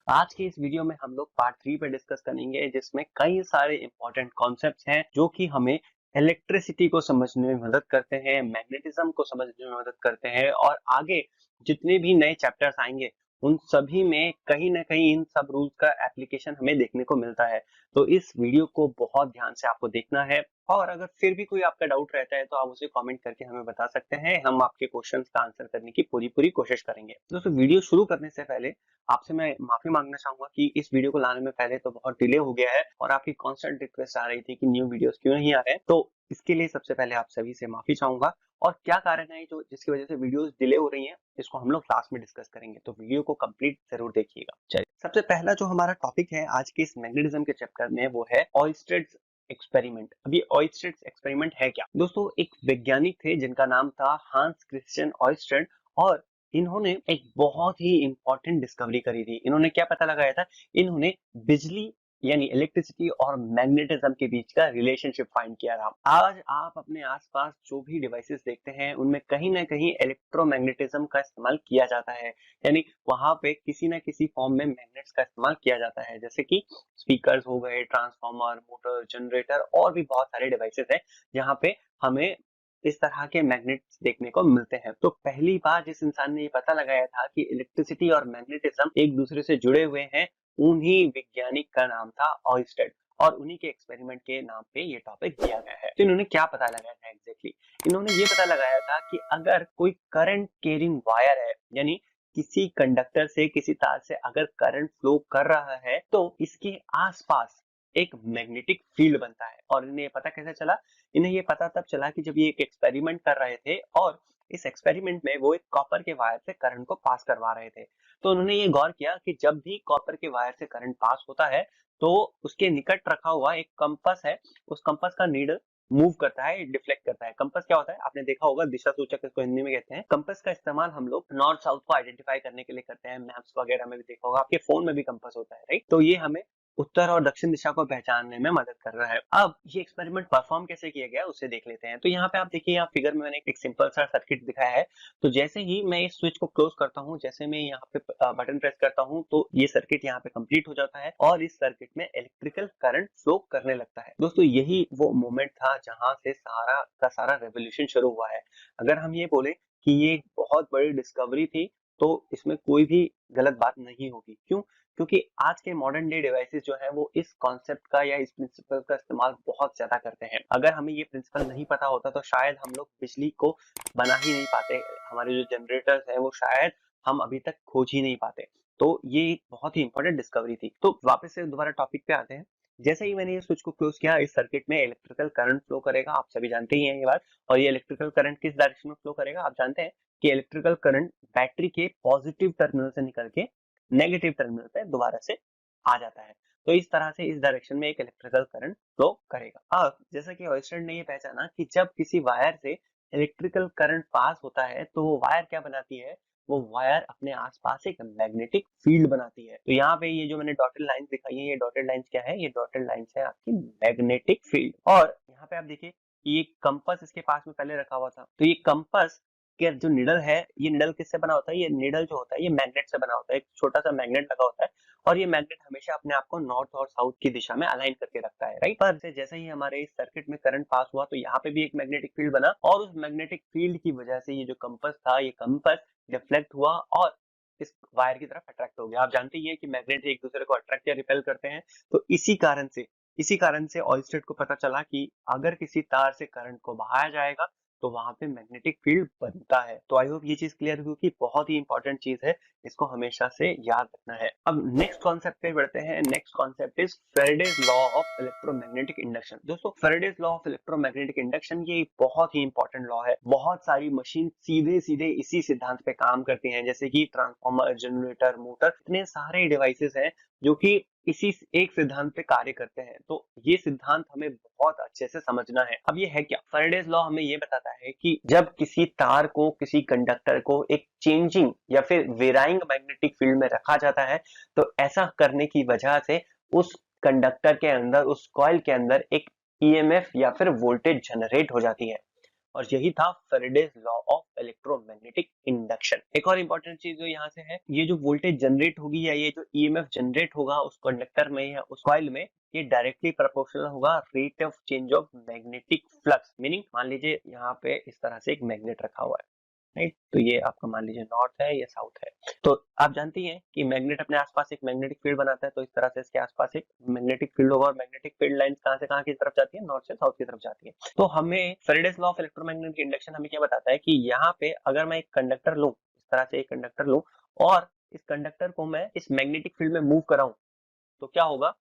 आज के इस वीडियो में हम लोग पार्ट 3 पे डिस्कस करेंगे जिसमें कई सारे इंपॉर्टेंट कॉन्सेप्ट्स हैं जो कि हमें इलेक्ट्रिसिटी को समझने में मदद करते हैं, मैग्नेटिज्म को समझने में मदद करते हैं और आगे जितने भी नए चैप्टर्स आएंगे उन सभी में कहीं ना कहीं इन सब रूल्स का एप्लीकेशन हमें देखने को मिलता है। तो इस वीडियो को बहुत ध्यान से आपको देखना है और अगर फिर भी कोई आपका डाउट रहता है तो आप उसे कमेंट करके हमें बता सकते हैं। हम आपके क्वेश्चंस का आंसर करने की पूरी पूरी कोशिश करेंगे। दोस्तों, वीडियो शुरू करने से पहले आपसे मैं माफी मांगना चाहूंगा कि इस वीडियो को लाने में पहले तो बहुत डिले हो गया है और आपकी कांस्टेंट रिक्वेस्ट आ रही थी कि न्यू वीडियोस क्यों नहीं आ रहे हैं। तो इसके लिए सबसे पहले आप सभी से माफी चाहूंगा और क्या कारण है जो जिसकी वजह से वीडियोस डिले हो रही हैं इसको हम लोग लास्ट में डिस्कस करेंगे। तो वीडियो को कंप्लीट जरूर देखिएगा। चलिए, सबसे पहला जो हमारा टॉपिक है आज के इस मैग्नेटिज्म के चैप्टर में वो है ऑयस्टेड एक्सपेरिमेंट। अब ये ऑयस्टेड एक्सपेरिमेंट है क्या? दोस्तों, एक वैज्ञानिक थे जिनका नाम था हांस क्रिश्चियन ऑयस्टेड और इन्होंने एक बहुत ही इंपॉर्टेंट डिस्कवरी करी थी। इन्होंने क्या पता लगाया था? इन्होंने बिजली यानी इलेक्ट्रिसिटी और मैग्नेटिज्म के बीच का रिलेशनशिप फाइंड किया था। आज आप अपने आसपास जो भी डिवाइसेस देखते हैं उनमें कहीं ना कहीं इलेक्ट्रोमैग्नेटिज्म का इस्तेमाल किया जाता है, यानी वहां पे किसी ना किसी फॉर्म में मैग्नेट्स का इस्तेमाल किया जाता है, जैसे कि स्पीकर्स हो गए, ट्रांसफार्मर, मोटर, जनरेटर और भी बहुत सारे डिवाइसेस हैं जहाँ पे हमें इस तरह के मैग्नेट्स देखने को मिलते हैं। तो पहली बार जिस इंसान ने ये पता लगाया था कि इलेक्ट्रिसिटी और मैग्नेटिज्म एक दूसरे से जुड़े हुए हैं, उन्हीं वैज्ञानिक का नाम था ऑयस्टेड और उन्हीं के एक्सपेरिमेंट के नाम पे ये टॉपिक दिया गया है। तो इन्होंने क्या पता लगाया था एग्जैक्टली? इन्होंने ये पता लगाया था कि अगर कोई करंट कैरिंग वायर है, यानी किसी कंडक्टर से, किसी तार से अगर करंट फ्लो कर रहा है तो इसके आसपास एक मैग्नेटिक फील्ड बनता है। और इन्हें पता कैसे चला? इन्हें ये पता तब चला कि जब ये एक एक्सपेरिमेंट कर रहे थे और इस एक्सपेरिमेंट में वो एक कॉपर के वायर से करंट को पास करवा रहे थे। तो उन्होंने ये गौर किया कि जब भी कॉपर के वायर से करंट पास होता है तो उसके निकट रखा हुआ एक कंपास है, उस कंपास का नीडल मूव करता है, डिफ्लेक्ट करता है। कंपास क्या होता है? आपने देखा होगा, दिशा सूचक इसको हिंदी में कहते हैं। कंपास का इस्तेमाल हम लोग नॉर्थ साउथ को आइडेंटिफाई करने के लिए करते हैं। मैप्स वगैरह में भी देखा होगा, आपके फोन में भी कंपास होता है, राइट? तो ये हमें उत्तर और दक्षिण दिशा को पहचानने में मदद कर रहा है। अब ये एक्सपेरिमेंट परफॉर्म कैसे किया गया उसे देख लेते हैं। तो यहाँ पे आप देखिए, यहाँ फिगर में मैंने एक सिंपल सा सर्किट दिखाया है। तो जैसे ही मैं इस स्विच को क्लोज करता हूँ, जैसे मैं यहाँ पे बटन प्रेस करता हूँ तो ये सर्किट यहाँ पे कंप्लीट हो जाता है और इस सर्किट में इलेक्ट्रिकल करंट फ्लो करने लगता है। दोस्तों, यही वो मोमेंट था जहां से सारा का सारा रेवोल्यूशन शुरू हुआ है। अगर हम ये बोले कि ये एक बहुत बड़ी डिस्कवरी थी तो इसमें कोई भी गलत बात नहीं होगी। क्यों? क्योंकि आज के मॉडर्न डे डिवाइसेस जो है वो इस कॉन्सेप्ट का या इस प्रिंसिपल का इस्तेमाल बहुत ज्यादा करते हैं। अगर हमें ये प्रिंसिपल नहीं पता होता तो शायद हम लोग बिजली को बना ही नहीं पाते, हमारे जो जनरेटर्स हैं वो शायद हम अभी तक खोज ही नहीं पाते। तो ये एक बहुत ही इंपॉर्टेंट डिस्कवरी थी। तो वापस से दोबारा टॉपिक पे आते हैं। जैसे ही मैंने ये स्विच को क्लोज किया, इस सर्किट में इलेक्ट्रिकल करंट फ्लो करेगा, आप सभी जानते ही हैं ये बात। और ये इलेक्ट्रिकल करंट किस डायरेक्शन में फ्लो करेगा? आप जानते हैं कि इलेक्ट्रिकल करंट बैटरी के पॉजिटिव टर्मिनल से निकल के नेगेटिव टर्मिनल पे दोबारा से आ जाता है। तो इस तरह से इस डायरेक्शन में एक इलेक्ट्रिकल करंट फ्लो करेगा। अब जैसा कि ऑयस्टेड ने ये पहचाना कि जब किसी वायर से इलेक्ट्रिकल करंट पास होता है तो वो वायर क्या बनाती है? वो वायर अपने आसपास एक मैग्नेटिक फील्ड बनाती है। तो यहाँ पे ये जो मैंने डॉटेड लाइंस दिखाई है, ये डॉटेड लाइंस क्या है? ये डॉटेड लाइंस है आपकी मैग्नेटिक फील्ड। और यहाँ पे आप देखिए, ये कंपास इसके पास में पहले रखा हुआ था। तो ये कंपास कि जो निडल है, ये निडल किससे बना होता है? ये निडल जो होता है ये मैग्नेट से बना होता है। एक छोटा सा मैग्नेट लगा होता है और ये मैग्नेट हमेशा अपने आप को नॉर्थ और साउथ की दिशा में अलाइन करके रखता है, राइट? पर जैसे ही हमारे इस सर्किट में करंट पास हुआ तो यहाँ पे भी एक मैग्नेटिक फील्ड बना और उस मैग्नेटिक फील्ड की वजह से ये जो कंपास था, ये कंपास डिफ्लेक्ट हुआ और इस वायर की तरफ अट्रैक्ट हो गया। आप जानते ही हैं कि मैग्नेट एक दूसरे को अट्रैक्ट या रिपेल करते हैं। तो इसी कारण से ऑयस्टेड को पता चला कि अगर किसी तार से करंट को बहाया जाएगा तो वहां पे मैग्नेटिक फील्ड बनता है। तो आई होप ये चीज क्लियर हुई कि बहुत ही इंपॉर्टेंट चीज है, इसको हमेशा से याद रखना है। अब नेक्स्ट कॉन्सेप्ट पे बढ़ते हैं। Next concept is Faraday's law of electromagnetic induction. दोस्तों, Faraday's law of electromagnetic induction ये बहुत ही इंपॉर्टेंट लॉ है। बहुत सारी मशीन सीधे सीधे इसी सिद्धांत पे काम करती हैं, जैसे कि ट्रांसफार्मर, जनरेटर, मोटर, इतने सारे डिवाइसेस हैं जो कि इसी एक सिद्धांत पे कार्य करते हैं। तो ये सिद्धांत हमें बहुत अच्छे से समझना है। अब ये है क्या? फैराडेज लॉ हमें ये बताता है कि जब किसी तार को, किसी कंडक्टर को एक चेंजिंग या फिर वेराइंग मैग्नेटिक फील्ड में रखा जाता है तो ऐसा करने की वजह से उस कंडक्टर के अंदर, उस कॉइल के अंदर एक ईएमएफ या फिर वोल्टेज जनरेट हो जाती है। और यही था Faraday's law of electromagnetic induction. एक और इंपॉर्टेंट चीज जो यहाँ से है, ये जो वोल्टेज जनरेट होगी या ये जो ईएमएफ जनरेट होगा उस कंडक्टर में या उस कॉइल में, ये डायरेक्टली प्रोपोर्शनल होगा rate of change of magnetic flux. Meaning मान लीजिए यहाँ पे इस तरह से एक मैग्नेट रखा हुआ है, राइट, तो ये आपका मान लीजिए नॉर्थ है, ये साउथ है। तो आप जानती हैं कि मैग्नेट अपने आसपास एक मैग्नेटिक फील्ड बनाता है, तो इस तरह से इसके आसपास एक मैग्नेटिक फील्ड होगा और मैग्नेटिक फील्ड लाइंस कहां से कहां की तरफ जाती है, नॉर्थ से साउथ की तरफ जाती है। तो हमें Faraday's law of electromagnetic induction हमें क्या बताता है कि यहाँ पे अगर मैं एक कंडक्टर लूं, इस तरह से एक कंडक्टर लूं और इस कंडक्टर को मैं इस मैग्नेटिक फील्ड में मूव कराऊं, तो क्या होगा,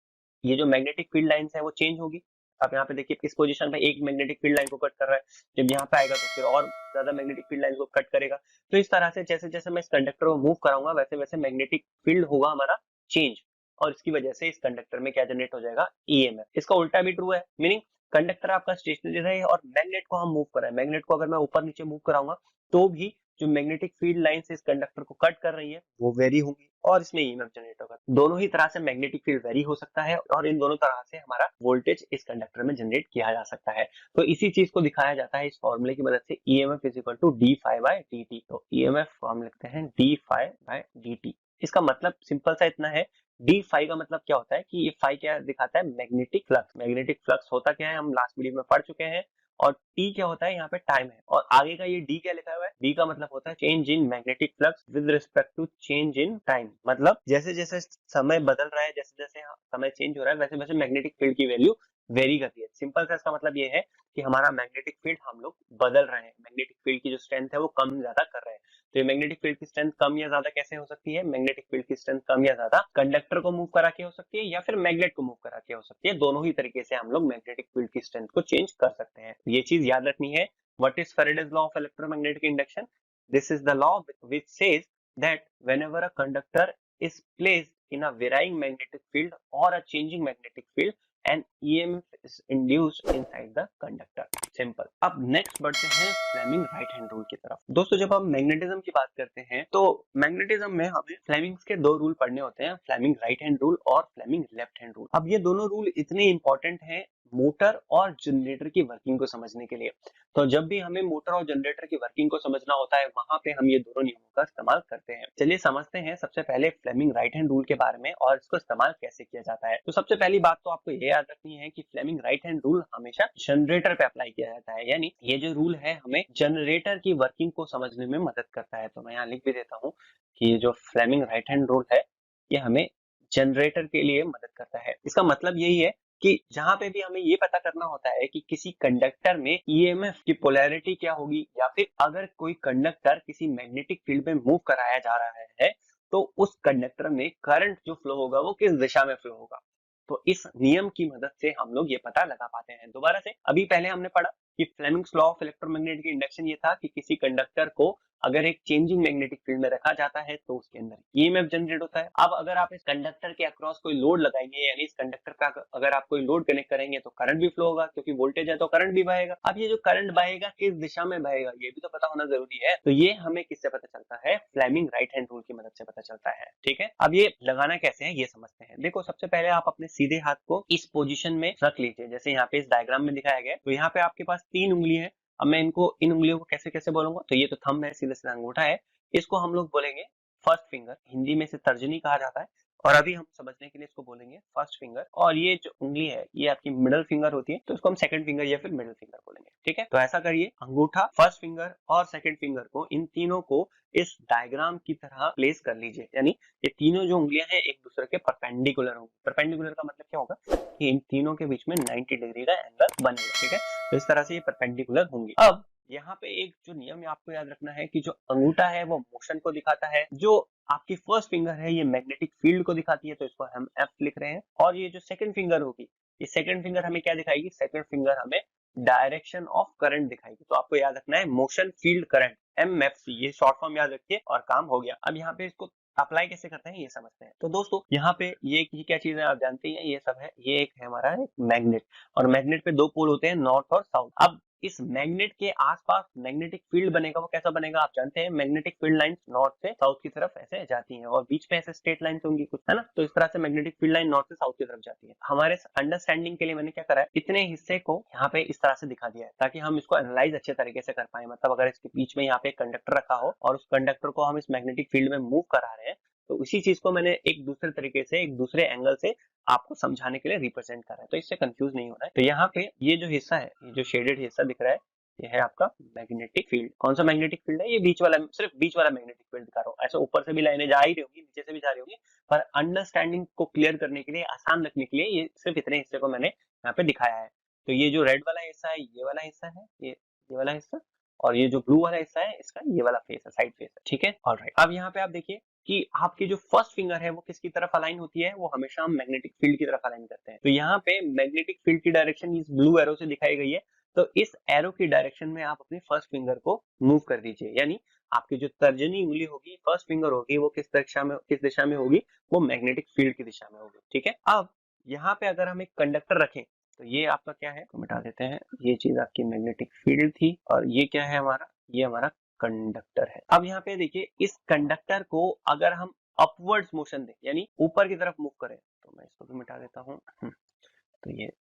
ये जो मैग्नेटिक फील्ड लाइंस है वो चेंज होगी। आप यहाँ पे देखिए किस पोजीशन पे एक मैग्नेटिक फील्ड लाइन को कट कर रहा है, जब यहाँ पे आएगा तो फिर और ज्यादा मैग्नेटिक फील्ड लाइन को कट करेगा। तो इस तरह से जैसे जैसे मैं इस कंडक्टर को मूव कराऊंगा वैसे वैसे मैग्नेटिक फील्ड होगा हमारा चेंज, और इसकी वजह से इस कंडक्टर में क्या जनरेट हो जाएगा, ईएमएफ। इसका उल्टा भी ट्रू है, मीनिंग कंडक्टर आपका स्टेशनरी रहे और मैग्नेट को हम मूव कराएं, मैग्नेट को अगर मैं ऊपर नीचे मूव कराऊंगा तो भी जो मैग्नेटिक फील्ड लाइंस इस कंडक्टर को कट कर रही है वो वेरी होंगी और इसमें ईएमएफ जनरेट होगा। दोनों ही तरह से मैग्नेटिक फील्ड वेरी हो सकता है और इन दोनों तरह से हमारा वोल्टेज इस कंडक्टर में जनरेट किया जा सकता है। तो इसी चीज को दिखाया जाता है इस फॉर्मूले की मदद से, EMF is equal to D phi by dt। तो ईएमएफ हम लिखते हैं डी फाई बाय dt। इसका मतलब सिंपल सा इतना है, डी फाई का मतलब क्या होता है कि ये फाई क्या दिखाता है, मैग्नेटिक फ्लक्स। मैग्नेटिक फ्लक्स होता क्या है हम लास्ट वीडियो में पढ़ चुके हैं। और टी क्या होता है, यहाँ पे टाइम है, और आगे का ये डी क्या लिखा हुआ है, डी का मतलब होता है change in magnetic flux with respect to change in time. मतलब जैसे जैसे समय बदल रहा है, जैसे जैसे समय चेंज हो रहा है वैसे वैसे मैग्नेटिक फील्ड की वैल्यू वेरी करती है। सिंपल सा इसका मतलब ये है कि हमारा मैग्नेटिक फील्ड हम लोग बदल रहे हैं, मैग्नेटिक फील्ड की जो स्ट्रेंथ है वो कम ज्यादा कर रहे हैं। तो ये मैग्नेटिक फील्ड की स्ट्रेंथ कम या ज्यादा कैसे हो सकती है, मैग्नेटिक फील्ड की स्ट्रेंथ कम या ज्यादा कंडक्टर को मूव करा के हो सकती है या फिर मैग्नेट को मूव करा के हो सकती है। दोनों ही तरीके से हम लोग मैग्नेटिक फील्ड की स्ट्रेंथ को चेंज कर सकते हैं। ये चीज याद रखनी है। What is Faraday's law of electromagnetic induction? This is the law which says that whenever a conductor is placed in a varying magnetic field or a changing magnetic field, an EMF is induced inside the conductor. Simple. अब next बढ़ते हैं Fleming right hand rule की तरफ। दोस्तों जब हम magnetism की बात करते हैं तो मैग्नेटिज्म में हमें फ्लेमिंग्स के दो रूल पढ़ने होते हैं, फ्लेमिंग राइट हैंड रूल और फ्लेमिंग लेफ्ट हैंड रूल। अब ये दोनों रूल इतने इंपॉर्टेंट हैं मोटर और जनरेटर की वर्किंग को समझने के लिए। तो जब भी हमें मोटर और जनरेटर की वर्किंग को समझना होता है वहां पे हम ये दोनों नियमों का इस्तेमाल करते हैं। चलिए समझते हैं सबसे पहले फ्लेमिंग राइट हैंड रूल के बारे में और इसको इस्तेमाल कैसे किया जाता है। तो सबसे पहली बात तो आपको ये याद रखनी है कि फ्लेमिंग राइट हैंड रूल हमेशा जनरेटर पे अप्लाई किया जाता है, यानी ये जो रूल है हमें जनरेटर की वर्किंग को समझने में मदद करता है। तो मैं यहाँ लिख भी देता हूँ कि ये जो फ्लेमिंग राइट हैंड रूल है ये हमें जनरेटर के लिए मदद करता है। इसका मतलब यही है कि जहां पे भी हमें ये पता करना होता है कि किसी कंडक्टर में ईएमएफ की पोलैरिटी क्या होगी, या फिर अगर कोई कंडक्टर किसी मैग्नेटिक फील्ड में मूव कराया जा रहा है तो उस कंडक्टर में करंट जो फ्लो होगा वो किस दिशा में फ्लो होगा। तो इस नियम की मदद से हम लोग ये पता लगा पाते हैं। दोबारा से, अभी पहले हमने पढ़ा कि Fleming's law of electromagnetic induction ये था कि किसी कंडक्टर को अगर एक चेंजिंग मैग्नेटिक फील्ड में रखा जाता है तो उसके अंदर ईएमएफ जनरेट होता है। अब अगर आप इस कंडक्टर के अक्रॉस कोई लोड लगाएंगे, यानी इस कंडक्टर का अगर आप कोई लोड कनेक्ट करेंगे तो करंट भी फ्लो होगा, क्योंकि वोल्टेज है तो करंट भी बहेगा। अब ये जो करंट बहेगा किस दिशा में बहेगा ये भी तो पता होना जरूरी है। तो ये हमें किससे पता चलता है, फ्लेमिंग राइट हैंड रूल की मदद से पता चलता है। ठीक है, अब ये लगाना कैसे है ये समझते हैं। देखो सबसे पहले आप अपने सीधे हाथ को इस पोजीशन में रख लीजिए, जैसे यहाँ पे इस डायग्राम में दिखाया गया है। तो यहाँ पे आपके पास 3 उंगली है। अब मैं इनको इन उंगलियों को कैसे कैसे बोलूंगा, तो ये तो थंब है, सीधा सीधा अंगूठा है, इसको हम लोग बोलेंगे फर्स्ट फिंगर, हिंदी में से तर्जनी कहा जाता है, और अभी हम समझने के लिए इसको बोलेंगे फर्स्ट फिंगर। और ये जो उंगली है ये आपकी मिडल फिंगर होती है, तो इसको हम सेकंड फिंगर या फिर मिडल फिंगर बोलेंगे। ठीक है, तो ऐसा करिए, अंगूठा, फर्स्ट फिंगर और सेकंड फिंगर को, इन तीनों को इस डायग्राम की तरह प्लेस कर लीजिए, यानी ये तीनों जो उंगलियां हैं एक दूसरे के परपेंडिकुलर होंगी। परपेंडिकुलर का मतलब क्या होगा कि इन तीनों के बीच में 90 डिग्री का एंगल बनेगा। ठीक है, तो इस तरह से ये परपेंडिकुलर होंगी। अब यहाँ पे एक जो नियम आपको याद रखना है कि जो अंगूठा है वो मोशन को दिखाता है, जो आपकी फर्स्ट फिंगर है ये मैग्नेटिक फील्ड को दिखाती है, तो इसको हम एफ लिख रहे हैं। और ये जो सेकंड फिंगर होगी, ये सेकंड फिंगर हमें क्या दिखाएगी, सेकंड फिंगर हमें डायरेक्शन ऑफ करंट दिखाएगी। तो आपको याद रखना है मोशन फील्ड करंट, MFC, ये शॉर्ट फॉर्म याद रखिए और काम हो गया। अब यहाँ पे इसको अप्लाई कैसे करते हैं ये समझते हैं। तो दोस्तों यहाँ पे ये क्या चीज है आप जानते हैं, ये सब है, ये एक है हमारा एक मैग्नेट, और मैग्नेट पे दो पोल होते हैं, नॉर्थ और साउथ। अब इस मैग्नेट के आसपास मैग्नेटिक फील्ड बनेगा वो कैसा बनेगा, आप जानते हैं मैग्नेटिक फील्ड लाइंस नॉर्थ से साउथ की तरफ ऐसे जाती हैं और बीच में ऐसे स्ट्रेट लाइंस होंगी कुछ, है ना। तो इस तरह से मैग्नेटिक फील्ड लाइन नॉर्थ से साउथ की तरफ जाती है। हमारे अंडरस्टैंडिंग के लिए मैंने क्या करा है, इतने हिस्से को यहाँ पे इस तरह से दिखा दिया है ताकि हम इसको एनालाइज अच्छे तरीके से कर पाए। मतलब अगर इसके बीच में यहाँ पे एक कंडक्टर रखा हो और उस कंडक्टर को हम इस मैग्नेटिक फील्ड में मूव करा रहे हैं, तो उसी चीज को मैंने एक दूसरे तरीके से एक दूसरे एंगल से आपको समझाने के लिए रिप्रेजेंट कर रहा है, तो इससे कंफ्यूज नहीं होना है। तो यहाँ पे ये जो हिस्सा है, ये जो शेडेड हिस्सा दिख रहा है, ये है आपका मैग्नेटिक फील्ड। कौन सा मैग्नेटिक फील्ड है, ये बीच वाला, सिर्फ बीच वाला मैग्नेटिक फील्ड दिखा रहा हूँ। ऐसे ऊपर से भी लाइनें जा ही रही होंगी, नीचे से भी जा रही होंगी, पर अंडरस्टैंडिंग को क्लियर करने के लिए, आसान रखने के लिए ये सिर्फ इतने हिस्से को मैंने यहाँ पे दिखाया है। तो ये जो रेड वाला हिस्सा है, ये वाला हिस्सा है, ये वाला हिस्सा, और ये जो ब्लू वाला हिस्सा है इसका ये वाला फेस है, साइड फेस है, ठीक है। ऑलराइट, अब यहाँ पे आप देखिए कि आपकी जो फर्स्ट फिंगर है वो किसकी तरफ अलाइन होती है, वो हमेशा हम मैग्नेटिक फील्ड की तरफ अलाइन करते हैं। तो यहाँ पे मैग्नेटिक फील्ड की डायरेक्शन इस ब्लू एरो से दिखाई गई है, तो इस एरो की डायरेक्शन में आप अपनी फर्स्ट फिंगर को मूव कर दीजिए, यानी आपकी जो तर्जनी उंगली होगी, फर्स्ट फिंगर होगी, वो किस दिशा में होगी, वो मैग्नेटिक फील्ड की दिशा में होगी, ठीक है। अब यहाँ पे अगर हम एक कंडक्टर रखें, तो ये आपका क्या है, तो मिटा देते हैं, ये चीज आपकी मैग्नेटिक फील्ड थी और ये क्या है हमारा, ये हमारा कंडक्टर है। अब यहाँ पे देखिए, इस कंडक्टर को अगर हम अपवर्ड्स मोशन दें, यानी ऊपर की तरफ मूव करें, तो मैं इसको भी मिटा देता हूँ। तो ये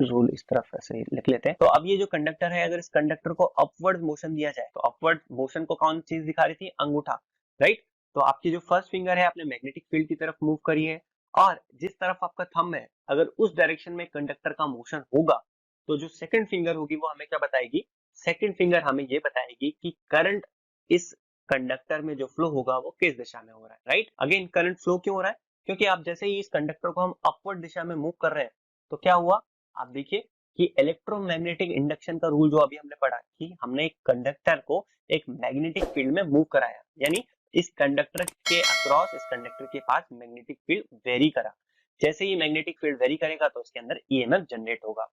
रूल इस तरफ ऐसे लिख लेते हैं। तो अब ये जो कंडक्टर है, अगर इस कंडक्टर को अपवर्ड मोशन दिया जाए, तो अपवर्ड मोशन को कौन चीज दिखा रही थी, अंगूठा, राइट। तो आपकी जो फर्स्ट फिंगर है आपने मैग्नेटिक फील्ड की तरफ मूव करी है, और जिस तरफ आपका थंब है, अगर उस डायरेक्शन में कंडक्टर का मोशन होगा, तो जो सेकंड फिंगर होगी वो हमें क्या बताएगी, सेकंड फिंगर हमें ये बताएगी कि करंट इस कंडक्टर में जो फ्लो होगा वो किस दिशा में हो रहा है, राइट। अगेन करंट फ्लो क्यों हो रहा है, क्योंकि आप जैसे ही इस कंडक्टर को हम अपवर्ड दिशा में मूव कर रहे हैं, तो क्या हुआ, आप देखिए कि इलेक्ट्रोमैग्नेटिक इंडक्शन का रूल जो अभी हमने पढ़ा कि हमने एक कंडक्टर को एक मैग्नेटिक फील्ड में मूव कराया, यानी इस कंडक्टर के अक्रॉस, इस कंडक्टर के पास मैग्नेटिक फील्ड वेरी करा। जैसे ही मैग्नेटिक फील्ड वेरी करेगा तो उसके अंदर ईएमएफ जनरेट होगा,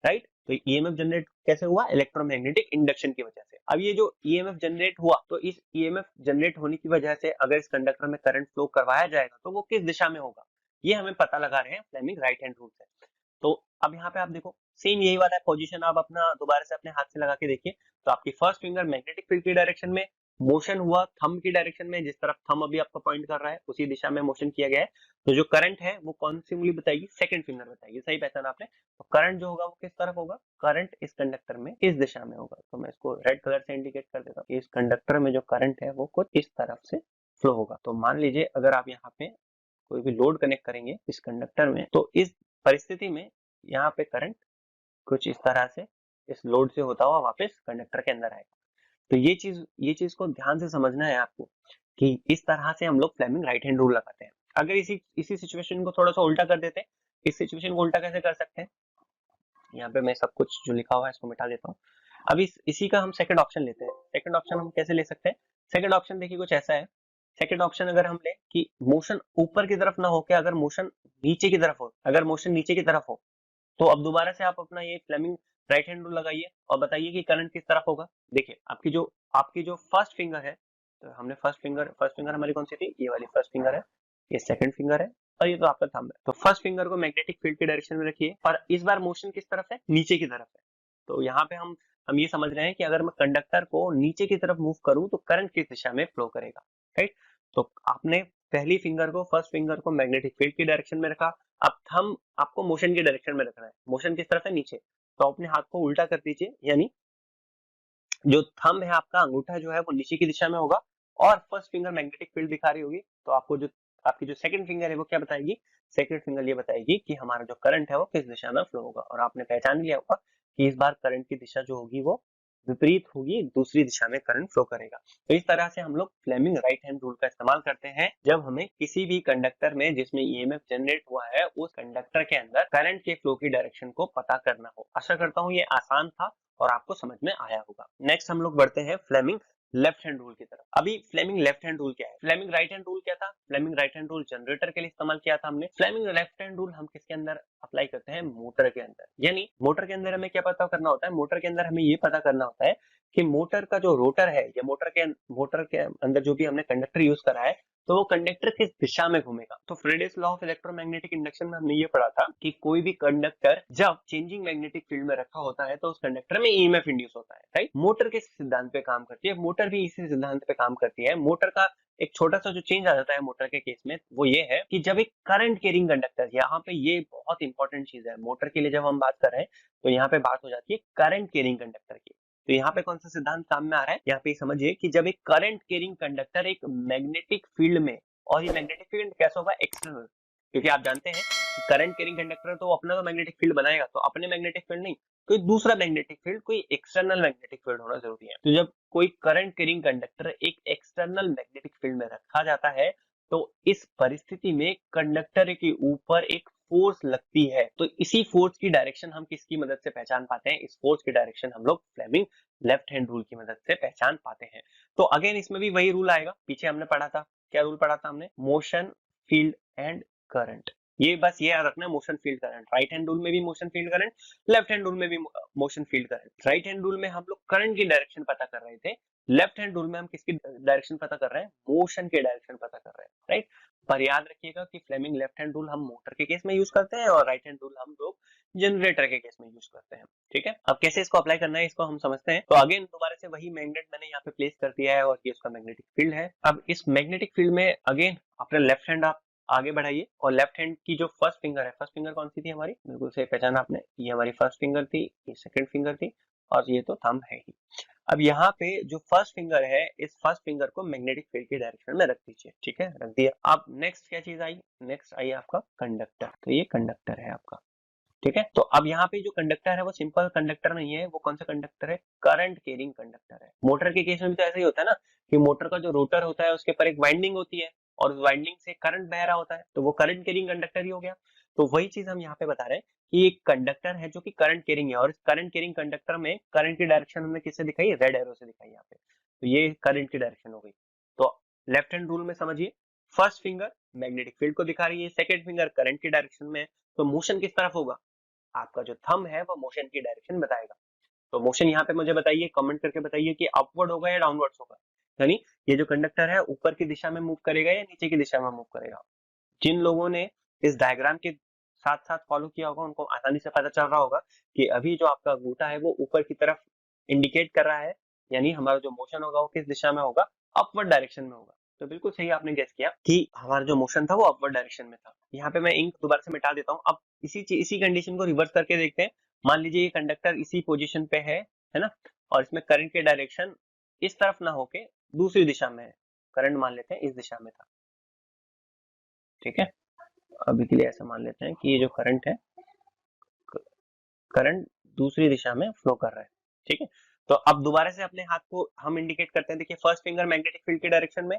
राइट। तो ईएमएफ जनरेट कैसे हुआ, इलेक्ट्रोमैग्नेटिक इंडक्शन की वजह से। अब ये जो ईएमएफ जनरेट हुआ, तो इस ईएमएफ जनरेट होने की वजह से अगर इस कंडक्टर में करंट फ्लो करवाया जाएगा तो वो किस दिशा में होगा, ये हमें पता लगा रहे हैं फ्लेमिंग राइट हैंड रूल से। तो अब यहाँ पे आप देखो, सेम यही वाला पोजीशन आप अपना दोबारा से अपने हाथ से लगा के देखिए, तो आपकी फर्स्ट फिंगर मैग्नेटिक फील्ड की डायरेक्शन में, मोशन हुआ थंब की डायरेक्शन में, जिस तरफ थंब अभी आपका पॉइंट कर रहा है उसी दिशा में मोशन किया गया है। तो जो करंट है वो कौन सी उंगली बताएगी, सेकंड फिंगर बताएगी, सही पहचाना आपने। तो करंट जो होगा वो किस तरफ होगा, करंट इस कंडक्टर में इस दिशा में होगा। तो मैं इसको रेड कलर से इंडिकेट कर देता हूँ, इस कंडक्टर में जो करंट है वो कुछ इस तरफ से फ्लो होगा। तो मान लीजिए अगर आप यहाँ पे कोई भी लोड कनेक्ट करेंगे इस कंडक्टर में, तो इस परिस्थिति में यहाँ पे करंट कुछ इस तरह से इस लोड से होता हुआ वापस कंडक्टर के अंदर आएगा। तो ये चीज को ध्यान से समझना है आपको कि इस तरह से हम लोग फ्लेमिंग राइट हैंड रूल लगाते हैं। अगर इसी सिचुएशन को थोड़ा सा उल्टा कर देते हैं, इस सिचुएशन को उल्टा कैसे कर सकते हैं, यहाँ पे मैं सब कुछ जो लिखा हुआ है इसको मिटा देता हूँ। अब इसी का हम सेकंड ऑप्शन लेते हैं। सेकंड ऑप्शन हम कैसे ले सकते हैं, सेकंड ऑप्शन देखिए कुछ ऐसा है। सेकंड ऑप्शन अगर हम ले कि मोशन ऊपर की तरफ ना होके अगर मोशन नीचे की तरफ हो, अगर मोशन नीचे की तरफ हो, तो अब दोबारा से आप अपना ये फ्लेमिंग राइट हैंड रूल लगाइए और बताइए कि करंट किस तरफ होगा। देखिए आपकी जो फर्स्ट फिंगर है, तो हमने फर्स्ट फिंगर हमारी कौन सी थी, ये वाली फर्स्ट फिंगर है, ये सेकंड फिंगर है, और ये तो आपका थंब है। तो फर्स्ट फिंगर को मैग्नेटिक फील्ड की डायरेक्शन में रखिए और इस बार मोशन किस तरफ है, नीचे की तरफ है। तो यहाँ पे हम ये समझ रहे हैं कि अगर मैं कंडक्टर को नीचे की तरफ मूव करूं तो करंट किस दिशा में फ्लो करेगा, राइट। तो आपने पहली फिंगर को, फर्स्ट फिंगर को मैग्नेटिक फील्ड की डायरेक्शन में रखा, अब थंब आपको मोशन की डायरेक्शन में रखना है। मोशन किस तरफ है, नीचे। तो अपने हाथ को उल्टा कर दीजिए, यानी जो थंब है आपका अंगूठा जो है वो नीचे की दिशा में होगा और फर्स्ट फिंगर मैग्नेटिक फील्ड दिखा रही होगी। तो आपकी जो सेकंड फिंगर है वो क्या बताएगी, सेकंड फिंगर ये बताएगी कि हमारा जो करंट है वो किस दिशा में फ्लो होगा। और आपने पहचान लिया होगा कि इस बार करंट की दिशा जो होगी वो विपरीत होगी, दूसरी दिशा में करंट फ्लो करेगा। तो इस तरह से हम लोग फ्लेमिंग राइट हैंड रूल का इस्तेमाल करते हैं जब हमें किसी भी कंडक्टर में जिसमें ईएमएफ जनरेट हुआ है उस कंडक्टर के अंदर करंट के फ्लो की डायरेक्शन को पता करना हो। आशा करता हूँ ये आसान था और आपको समझ में आया होगा। नेक्स्ट हम लोग बढ़ते हैं फ्लेमिंग लेफ्ट हैंड रूल की तरफ। अभी फ्लेमिंग लेफ्ट हैंड रूल क्या है, फ्लेमिंग राइट हैंड रूल क्या था, Fleming right hand rule generator के लिए इस्तेमाल किया था हमने। फ्लेमिंग लेफ्ट हैंड रूल हम किसके अंदर अप्लाई करते हैं, मोटर के अंदर। यानी मोटर के अंदर हमें क्या पता करना होता है, मोटर के अंदर हमें ये पता करना होता है कि मोटर का जो रोटर है या मोटर के अंदर जो भी हमने कंडक्टर यूज करा है, तो वो कंडक्टर किस दिशा में घूमेगा। तो फ्रेडेस लॉ ऑफ इलेक्ट्रोमैग्नेटिक इंडक्शन में हमने ये पढ़ा था कि कोई भी कंडक्टर जब चेंजिंग मैग्नेटिक फील्ड में रखा होता है तो उस कंडक्टर में ईएमएफ इंड्यूस होता है, राइट। मोटर किस सिद्धांत पे काम करती है, मोटर भी इसी सिद्धांत पे काम करती है। मोटर का एक छोटा सा जो चेंज आ जाता है मोटर के केस में, वो ये है कि जब एक करंट कैरिंग कंडक्टर, यहाँ पे ये बहुत इंपॉर्टेंट चीज है मोटर के लिए जब हम बात कर रहे हैं, तो यहाँ पे बात हो जाती है करंट कैरिंग कंडक्टर की। तो यहाँ पे कौन सा सिद्धांत काम में आ रहा है, यहाँ पे समझिए कि जब एक करंट कैरिंग कंडक्टर एक मैग्नेटिक फील्ड में, और ये मैग्नेटिक फील्ड कैसा होगा, एक्सटर्नल, क्योंकि आप जानते हैं कि करंट कैरिंग कंडक्टर तो अपना तो मैग्नेटिक फील्ड बनाएगा, तो अपने मैग्नेटिक फील्ड नहीं, कोई दूसरा मैग्नेटिक फील्ड, कोई एक्सटर्नल मैग्नेटिक फील्ड होना जरूरी है। तो जब कोई करंट कैरिंग कंडक्टर एक एक्सटर्नल मैग्नेटिक फील्ड में रखा जाता है, तो इस परिस्थिति में कंडक्टर के ऊपर एक फोर्स लगती है। तो इसी फोर्स की डायरेक्शन हम किसकी मदद से पहचान पाते हैं, इस फोर्स की डायरेक्शन हम लोग फ्लेमिंग लेफ्ट हैंड रूल की मदद से पहचान पाते हैं। तो अगेन इसमें भी वही रूल आएगा, पीछे हमने पढ़ा था, क्या रूल पढ़ा था हमने, मोशन फील्ड एंड करंट। ये बस ये याद रखना, motion field current, right hand rule में भी motion field current, left hand rule में भी motion field current. Right hand rule में हम लोग करंट की डायरेक्शन पता कर रहे थे, लेफ्ट हैंड रूल में हम किसकी डायरेक्शन पता कर रहे हैं, मोशन की डायरेक्शन पता कर रहे हैं, राइट। पर याद रखिएगा कि फ्लेमिंग लेफ्ट हैंड रूल हम मोटर के केस में यूज करते हैं और राइट हैंड रूल हम लोग जनरेटर के केस में यूज करते हैं, ठीक है। अब कैसे इसको अप्लाई करना है इसको हम समझते हैं। तो अगेन दोबारा से वही मैग्नेट मैंने यहाँ पे प्लेस कर दिया है और ये उसका मैग्नेटिक फील्ड है। अब इस मैग्नेटिक फील्ड में अगेन अपने लेफ्ट हैंड आप आगे बढ़ाइए, और लेफ्ट हैंड की जो फर्स्ट फिंगर है, फर्स्ट फिंगर कौन सी थी हमारी, बिल्कुल सही पहचाना आपने, ये हमारी फर्स्ट फिंगर थी, ये सेकंड फिंगर थी, और ये तो थंब है ही। अब यहाँ पे जो फर्स्ट फिंगर है, इस फर्स्ट फिंगर को मैग्नेटिक फील्ड की डायरेक्शन में रख दीजिए, ठीक है, रख दिया। अब नेक्स्ट क्या चीज आई, नेक्स्ट आई आपका कंडक्टर। तो ये कंडक्टर है आपका, ठीक है। तो अब यहाँ पे जो कंडक्टर है वो सिंपल कंडक्टर नहीं है, वो कौन सा कंडक्टर है, करंट कैरिंग कंडक्टर है। मोटर के केस में भी तो ऐसा ही होता है ना, कि मोटर का जो रोटर होता है उसके ऊपर एक वाइंडिंग होती है, और उस वाइंडिंग से करंट बह रहा होता है, तो वो करंट कैरिंग कंडक्टर ही हो गया। तो वही चीज हम यहाँ पे बता रहे हैं कि एक कंडक्टर है जो कि करंट कैरिंग है, और इस करंट कैरिंग कंडक्टर में करंट की डायरेक्शन हमने किससे दिखाई, रेड एरो से दिखाई यहाँ पे। तो ये करंट की डायरेक्शन हो गई। तो लेफ्ट हैंड रूल में समझिए, फर्स्ट फिंगर मैग्नेटिक फील्ड को दिखा रही है, सेकेंड फिंगर करंट की डायरेक्शन में, तो मोशन किस तरफ होगा, आपका जो थंब है वो मोशन की डायरेक्शन बताएगा। तो मोशन यहाँ पे मुझे बताइए, कमेंट करके बताइए कि अपवर्ड होगा या डाउनवर्ड्स होगा, यानी ये जो कंडक्टर है ऊपर की दिशा में मूव करेगा या नीचे की दिशा में मूव करेगा। जिन लोगों ने इस डायग्राम के साथ साथ फॉलो किया होगा उनको आसानी से पता चल रहा होगा कि अभी जो आपका अंगूठा है वो ऊपर की तरफ इंडिकेट कर रहा है, यानी हमारा जो मोशन होगा वो किस दिशा में होगा, अपवर्ड डायरेक्शन में होगा। तो बिल्कुल सही आपने गेस किया कि हमारा जो मोशन था वो अपवर्ड डायरेक्शन में था। यहाँ पे मैं इंक दोबारा से मिटा देता हूँ। अब इसी कंडीशन को रिवर्स करके देखते हैं। मान लीजिए ये कंडक्टर इसी पोजीशन पे है ना, और इसमें करंट की डायरेक्शन इस तरफ ना होके दूसरी दिशा में है, करंट मान लेते हैं इस दिशा में था, ठीक है। अभी के लिए ऐसा मान लेते हैं कि ये जो करंट है, करंट दूसरी दिशा में फ्लो कर रहा है, ठीक है। तो अब दोबारा से अपने हाथ को हम इंडिकेट करते हैं, देखिए फर्स्ट फिंगर मैग्नेटिक फील्ड की डायरेक्शन में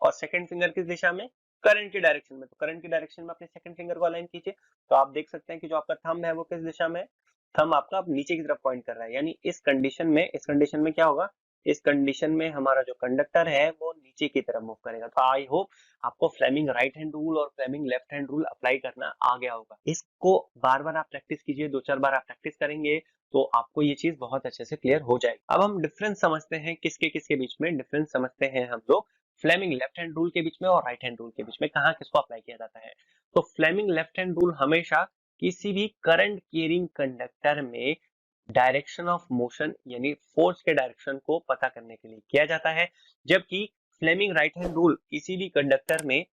और सेकंड फिंगर किस दिशा में, करंट की डायरेक्शन में। तो करंट की डायरेक्शन में अपने सेकंड फिंगर को अलाइन कीजिए, तो आप देख सकते हैं कि जो आपका थंब है वो किस दिशा में है, थंब आपका अब नीचे की तरफ पॉइंट कर रहा है, यानी इस कंडीशन में क्या होगा, इस कंडीशन में हमारा जो कंडक्टर है वो नीचे की तरफ मूव करेगा। तो आई होप आपको फ्लेमिंग राइट हैंड रूल और Fleming left hand rule apply करना आ गया होगा। इसको बार बार आप प्रैक्टिस कीजिए, 2-4 बार आप प्रैक्टिस करेंगे तो आपको ये चीज बहुत अच्छे से क्लियर हो जाएगी। अब हम डिफरेंस समझते हैं, किसके किसके बीच में डिफरेंस समझते हैं हम लोग, फ्लेमिंग लेफ्ट हैंड रूल के बीच में और राइट हैंड रूल के बीच में कहाँ किसको अप्लाई किया जाता है। तो फ्लेमिंग लेफ्ट हैंड रूल हमेशा किसी भी करंट कैरिंग कंडक्टर में डायरेक्शन ऑफ मोशन यानी फोर्स के डायरेक्शन को पता करने के लिए किया जाता है, जबकि फ्लेमिंग राइट हैंड रूल किसी भी कंडक्टर में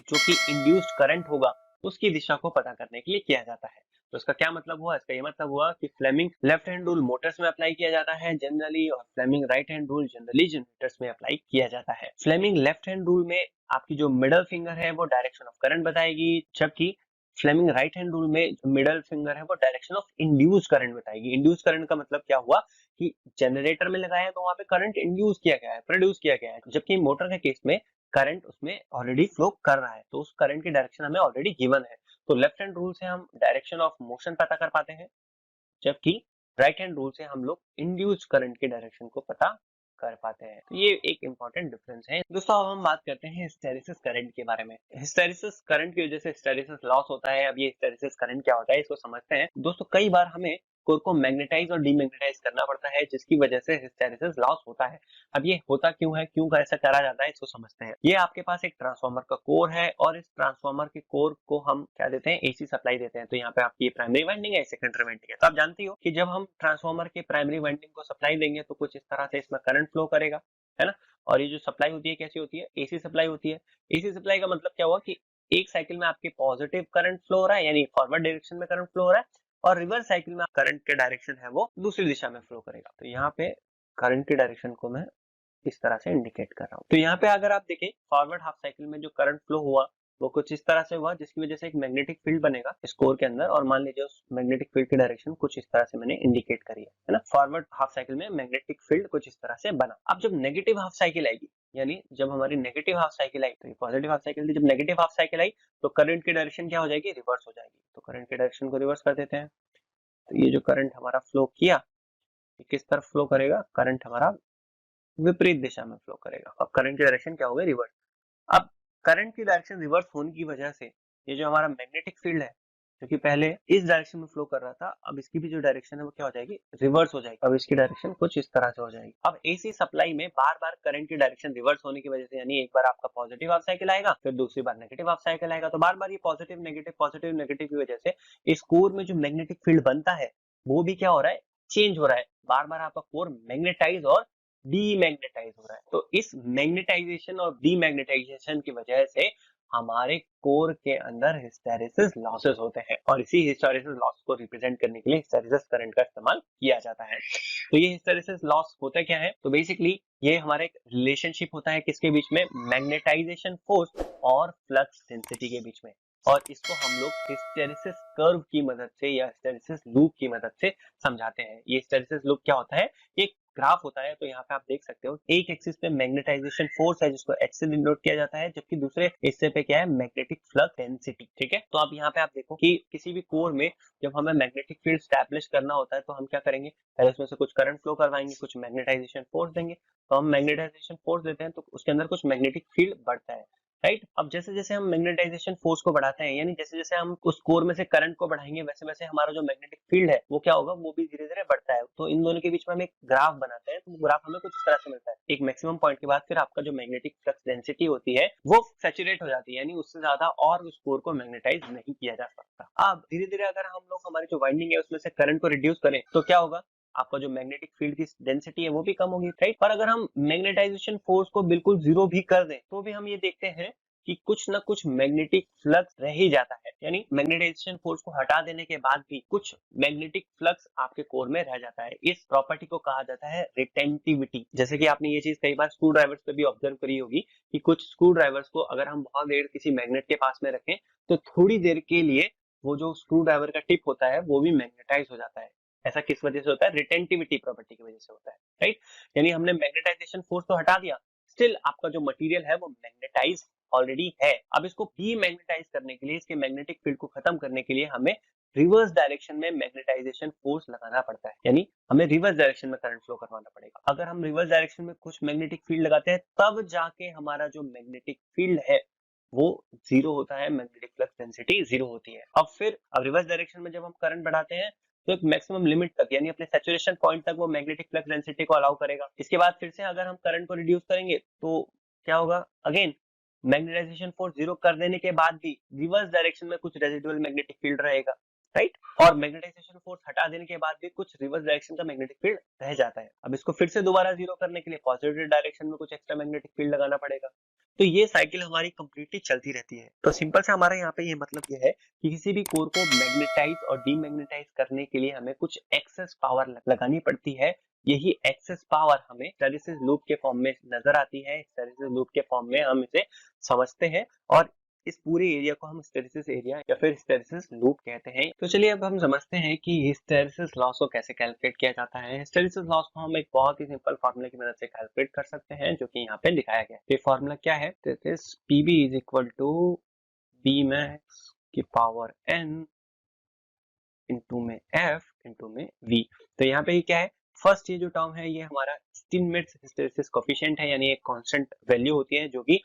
जो कि इंड्यूस्ड करंट होगा उसकी दिशा को पता करने के लिए किया जाता है। तो इसका क्या मतलब हुआ, इसका ये मतलब हुआ कि Fleming left hand rule motors में अप्लाई किया जाता है जनरली, और Fleming right hand rule generally generators में अप्लाई किया जाता है। फ्लेमिंग लेफ्ट हैंड रूल में आपकी जो मिडल फिंगर है वो डायरेक्शन ऑफ करंट बताएगी, जबकि फ्लेमिंग राइट हैंड रूल में जो मिडल फिंगर है वो डायरेक्शन ऑफ इंड्यूस करंट बताएगी। इंड्यूस करंट का मतलब क्या हुआ कि जनरेटर में लगाया तो वहां पे करंट इंड्यूस किया गया है, प्रोड्यूस किया गया है, जबकि मोटर के केस में करंट उसमें ऑलरेडी फ्लो कर रहा है, तो उस करंट की डायरेक्शन हमें ऑलरेडी गिवन है। तो लेफ्ट हैंड रूल से हम डायरेक्शन ऑफ मोशन पता कर पाते हैं, जबकि राइट हैंड रूल से हम लोग इंड्यूस्ड करंट की डायरेक्शन को पता कर पाते हैं। तो ये एक इंपॉर्टेंट डिफरेंस है। दोस्तों अब हम बात करते हैं हिस्टैरिसीस करंट के बारे में। हिस्टैरिसीस करंट की वजह से हिस्टैरिसीस लॉस होता है। अब ये हिस्टैरिसीस करंट क्या होता है इसको समझते हैं। दोस्तों कई बार हमें कोर को मैग्नेटाइज और डीमैग्नेटाइज करना पड़ता है, जिसकी वजह से हिस्टैरिसीस लॉस होता है। अब ये होता क्यों है, क्यों ऐसा करा जाता है, इसको समझते हैं। ये आपके पास एक ट्रांसफार्मर का कोर है और इस ट्रांसफार्मर के कोर को हम क्या देते हैं, एसी सप्लाई देते हैं। तो यहाँ पे आपकी प्राइमरी वाइंडिंग है, सेकेंडरी वाइंडिंग है। तो आप जानती हो कि जब हम ट्रांसफार्मर के प्राइमरी वाइंडिंग को सप्लाई देंगे तो कुछ इस तरह से इसमें करंट फ्लो करेगा, है ना। और ये जो सप्लाई होती है कैसी होती है, एसी सप्लाई होती है। एसी सप्लाई का मतलब क्या हुआ कि एक साइकिल में आपके पॉजिटिव करंट फ्लो हो रहा है, यानी फॉरवर्ड डायरेक्शन में करंट फ्लो हो रहा है, और रिवर्स साइकिल में करंट के डायरेक्शन है वो दूसरी दिशा में फ्लो करेगा। तो यहाँ पे करंट की डायरेक्शन को मैं इस तरह से इंडिकेट कर रहा हूँ। तो यहाँ पे अगर आप देखें फॉरवर्ड हाफ साइकिल में जो करंट फ्लो हुआ वो कुछ इस तरह से हुआ, जिसकी वजह से एक मैग्नेटिक फील्ड बनेगा इस कोर के अंदर, और मान लीजिए उस मैग्नेटिक फील्ड की डायरेक्शन कुछ इस तरह से मैंने इंडिकेट करी है ना। फॉरवर्ड हाफ साइकिल में मैग्नेटिक फील्ड कुछ इस तरह से बना। अब जब नेगेटिव हाफ साइकिल आएगी, यानी जब हमारी नेगेटिव हाफ साइकिल आई, तो ये पॉजिटिव हाफ साइकिल थी, जब नेगेटिव हाफ साइकिल आई तो करंट की डायरेक्शन क्या हो जाएगी, रिवर्स हो जाएगी। तो करंट की डायरेक्शन को रिवर्स कर देते हैं। तो ये जो करंट हमारा फ्लो किया, ये किस तरफ फ्लो करेगा, करंट हमारा विपरीत दिशा में फ्लो करेगा। अब करंट की डायरेक्शन क्या होगी, रिवर्स। अब करंट की डायरेक्शन रिवर्स होने की वजह से ये जो हमारा मैग्नेटिक फील्ड है, जो कि पहले इस डायरेक्शन में फ्लो कर रहा था, अब इसकी भी जो डायरेक्शन है वो क्या हो जाएगी, रिवर्स हो जाएगी। अब इसकी डायरेक्शन कुछ इस तरह से हो जाएगी। अब एसी सप्लाई में बार बार करंट की डायरेक्शन रिवर्स होने की वजह से, यानी एक बार आपका पॉजिटिव हाफ साइकिल आएगा, फिर दूसरी बार नेगेटिव हाफ साइकिल आएगा, तो बार बार ये पॉजिटिव नेगेटिव की वजह से इस कोर में जो मैग्नेटिक फील्ड बनता है वो भी क्या हो रहा है, चेंज हो रहा है। बार बार आपका कोर मैग्नेटाइज और डीमैग्नेटाइज हो रहा है। तो इस मैग्नेटाइजेशन और डीमैग्नेटाइजेशन की वजह से हमारे कोर के अंदर हिस्टैरिसीस लॉसेस होते हैं, और इसी हिस्टैरिसीस लॉस को रिप्रेजेंट करने के लिए हिस्टैरिसीस करंट का इस्तेमाल किया जाता है। तो ये हिस्टैरिसीस लॉस होता क्या है, तो बेसिकली ये हमारे एक रिलेशनशिप होता है किसके बीच में, मैग्नेटाइजेशन फोर्स और फ्लक्स डेंसिटी के बीच में, और इसको हम लोग हिस्टैरिसीस कर्व की मदद से या हिस्टैरिसीस लूप की मदद से समझाते हैं। ये हिस्टैरिसीस लूप क्या होता है, एक ग्राफ होता है। तो यहाँ पे आप देख सकते हो एक एक्सिस पे मैग्नेटाइजेशन फोर्स है जिसको एच से डिनोट किया जाता है, जबकि दूसरे हिस्से पे क्या है, मैग्नेटिक फ्लक्स डेंसिटी। ठीक है, तो अब यहाँ पे आप देखो कि किसी भी कोर में जब हमें मैग्नेटिक फील्ड स्टैब्लिश करना होता है तो हम क्या करेंगे, पहले उसमें से कुछ करंट फ्लो करवाएंगे, कुछ मैग्नेटाइजेशन फोर्स देंगे। तो हम मैग्नेटाइजेशन फोर्स देते हैं तो उसके अंदर कुछ मैग्नेटिक फील्ड बढ़ता है, राइट। अब जैसे जैसे हम मैग्नेटाइजेशन फोर्स को बढ़ाते हैं, यानी जैसे जैसे हम उस कोर में से करंट को बढ़ाएंगे, वैसे वैसे हमारा जो मैग्नेटिक फील्ड है वो क्या होगा, वो भी धीरे धीरे बढ़ता है। तो इन दोनों के बीच में हम एक ग्राफ बनाते हैं, तो ग्राफ हमें कुछ इस तरह से मिलता है। एक मैक्सिमम पॉइंट के बाद फिर आपका जो मैग्नेटिक फ्लक्स डेंसिटी होती है वो सैचुरेट हो जाती है, यानी उससे ज्यादा और उस कोर को मैग्नेटाइज नहीं किया जा सकता। अब धीरे धीरे अगर हम लोग हमारी जो वाइंडिंग है उसमें से करंट को रिड्यूस करें तो क्या होगा, आपका जो मैग्नेटिक फील्ड की डेंसिटी है वो भी कम होगी, राइट। पर अगर हम मैग्नेटाइजेशन फोर्स को बिल्कुल जीरो भी कर दें तो भी हम ये देखते हैं कि कुछ ना कुछ मैग्नेटिक फ्लक्स रह ही जाता है, यानी मैग्नेटाइजेशन फोर्स को हटा देने के बाद भी कुछ मैग्नेटिक फ्लक्स आपके कोर में रह जाता है। इस प्रॉपर्टी को कहा जाता है रिटेंटिविटी। जैसे कि आपने ये चीज कई बार स्क्रू ड्राइवर्स पे भी ऑब्जर्व करी होगी कि कुछ स्क्रू ड्राइवर्स को अगर हम बहुत देर किसी मैग्नेट के पास में रखें तो थोड़ी देर के लिए वो जो स्क्रू ड्राइवर का टिप होता है वो भी मैग्नेटाइज हो जाता है। ऐसा किस वजह से होता है, रिटेंटिविटी प्रॉपर्टी की वजह से होता है, राइट। यानी हमने मैग्नेटाइजेशन फोर्स तो हटा दिया, स्टिल आपका जो मटेरियल है वो मैग्नेटाइज ऑलरेडी है। अब इसको डीमैग्नेटाइज करने के लिए, इसके मैग्नेटिक फील्ड को खत्म करने के लिए हमें रिवर्स डायरेक्शन में मैग्नेटाइजेशन फोर्स लगाना पड़ता है, यानी हमें रिवर्स डायरेक्शन में करंट फ्लो करवाना पड़ेगा। अगर हम रिवर्स डायरेक्शन में कुछ मैग्नेटिक फील्ड लगाते हैं तब जाके हमारा जो मैग्नेटिक फील्ड है वो जीरो होता है, मैग्नेटिक फ्लक्स डेंसिटी जीरो होती है। अब रिवर्स डायरेक्शन में जब हम करंट बढ़ाते हैं तो एक मैक्सिमम लिमिट तक, यानी अपने सैचुरेशन पॉइंट तक वो मैग्नेटिक फ्लक्स डेंसिटी को अलाउ करेगा। इसके बाद फिर से अगर हम करंट को रिड्यूस करेंगे तो क्या होगा, अगेन मैग्नेटाइजेशन फोर्स जीरो कर देने के बाद भी रिवर्स डायरेक्शन में कुछ रेजिडुअल मैग्नेटिक फील्ड रहेगा, राइट। और मैग्नेटाइजेशन फोर्स हटा देने के बाद भी कुछ रिवर्स डायरेक्शन का मैग्नेटिक फील्ड रह जाता है। अब इसको फिर से दोबारा जीरो करने के लिए पॉजिटिव डायरेक्शन में कुछ एक्स्ट्रा मैग्नेटिक फील्ड लगाना पड़ेगा। तो ये साइकिल हमारी कंप्लीटली चलती रहती है। तो सिंपल से हमारा यहाँ पे ये मतलब ये है कि किसी भी कोर को मैग्नेटाइज और डीमैग्नेटाइज करने के लिए हमें कुछ एक्सेस पावर लगानी पड़ती है। यही एक्सेस पावर हमें हिस्टैरिसीस लूप के फॉर्म में नजर आती है, हिस्टैरिसीस लूप के फॉर्म में हम इसे समझते हैं, और इस पूरे एरिया को हम हिस्टैरिसीस एरिया या फिर हिस्टैरिसीस लूप कहते हैं। तो चलिए अब हम समझते हैं कि हिस्टैरिसीस लॉस को कैसे कैलकुलेट किया जाता है। हिस्टैरिसीस लॉस को हम एक बहुत ही सिंपल फार्मूला की मदद से कैलकुलेट कर सकते हैं, जो कि यहाँ पे दिखाया गया है। ये फार्मूला क्या है, this is PV is equal to B max की पावर n इंटू में F इंटू में V। तो यहाँ पे क्या है, फर्स्ट ये जो टर्म है ये हमारा स्टीनमेट्स हिस्टैरिसीस कोएफिशिएंट है, यानी एक कांस्टेंट वैल्यू होती है जो कि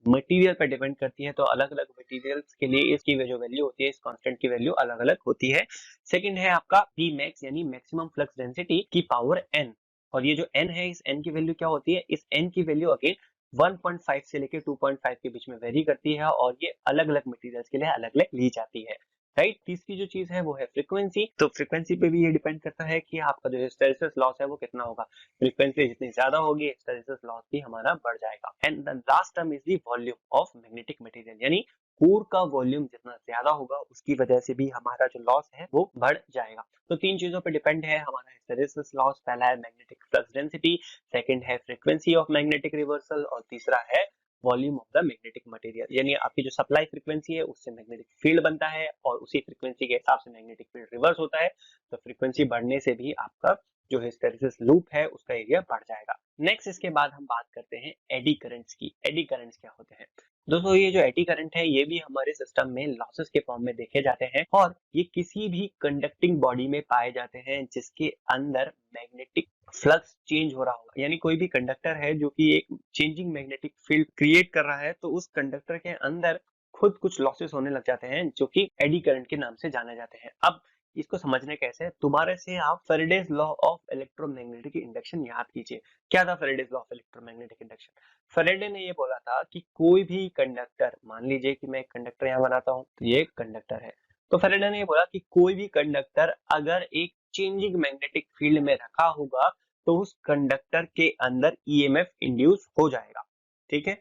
मटेरियल पर डिपेंड करती है, तो अलग अलग मटेरियल्स के लिए इसकी जो वैल्यू होती है, इस कांस्टेंट की वैल्यू अलग अलग होती है। सेकंड है आपका पी मैक्स यानी मैक्सिमम फ्लक्स डेंसिटी की पावर n, और ये जो n है, इस n की वैल्यू क्या होती है, इस n की वैल्यू अगेन 1.5 से लेकर 2.5 के बीच में वेरी करती है, और ये अलग अलग मटेरियल्स के लिए अलग अलग ली जाती है। राइट, तीसरी जो चीज है वो है फ्रीक्वेंसी। तो फ्रीक्वेंसी पे भी ये डिपेंड करता है कि आपका जो हिस्टैरिसीस लॉस है वो कितना होगा। फ्रीक्वेंसी जितनी ज्यादा होगी, हिस्टैरिसीस लॉस भी हमारा बढ़ जाएगा। And the last term is the volume of magnetic material, यानी कोर का वॉल्यूम जितना ज्यादा होगा उसकी वजह से भी हमारा जो लॉस है वो बढ़ जाएगा। तो तीन चीजों पे डिपेंड है हमारा हिस्टैरिसीस लॉस। पहला है मैग्नेटिक फ्लक्स डेंसिटी, सेकंड है फ्रीक्वेंसी ऑफ मैग्नेटिक रिवर्सल, और तीसरा है volume of the magnetic material, यानी आपकी जो सप्लाई फ्रीक्वेंसी है उससे मैग्नेटिक फील्ड बनता है, और उसी फ्रीक्वेंसी के हिसाब से मैग्नेटिक फील्ड रिवर्स होता है। तो फ्रीक्वेंसी बढ़ने से भी आपका जो हिस्टैरिसीस लूप है उसका एरिया बढ़ जाएगा। नेक्स्ट इसके बाद हम बात करते हैं एडी करंट्स की। एडी करंट्स क्या होते हैं दोस्तों? ये जो एडी करंट है ये भी हमारे सिस्टम में लॉसेस के फॉर्म में देखे जाते हैं, और ये किसी भी कंडक्टिंग बॉडी में पाए जाते हैं जिसके अंदर मैग्नेटिक फ्लक्स चेंज हो रहा होगा। यानी कोई भी कंडक्टर है जो कि एक चेंजिंग मैग्नेटिक फील्ड क्रिएट कर रहा है, तो उस कंडक्टर के अंदर खुद कुछ लॉसेस होने लग जाते हैं जो कि एडी करंट के नाम से जाने जाते हैं। अब इसको समझने कैसे, दोबारा से आप Faraday's law of electromagnetic induction याद कीजिए। क्या था Faraday's law of electromagnetic induction? Faraday ने ये बोला था कि कोई भी कंडक्टर, मान लीजिए कि मैं एक कंडक्टर यहाँ बनाता हूँ, तो ये एक कंडक्टर है, तो फैराडे ने ये बोला कि कोई भी कंडक्टर अगर एक चेंजिंग मैग्नेटिक फील्ड में रखा होगा तो उस कंडक्टर के अंदर ईएमएफ इंड्यूस हो जाएगा। ठीक है,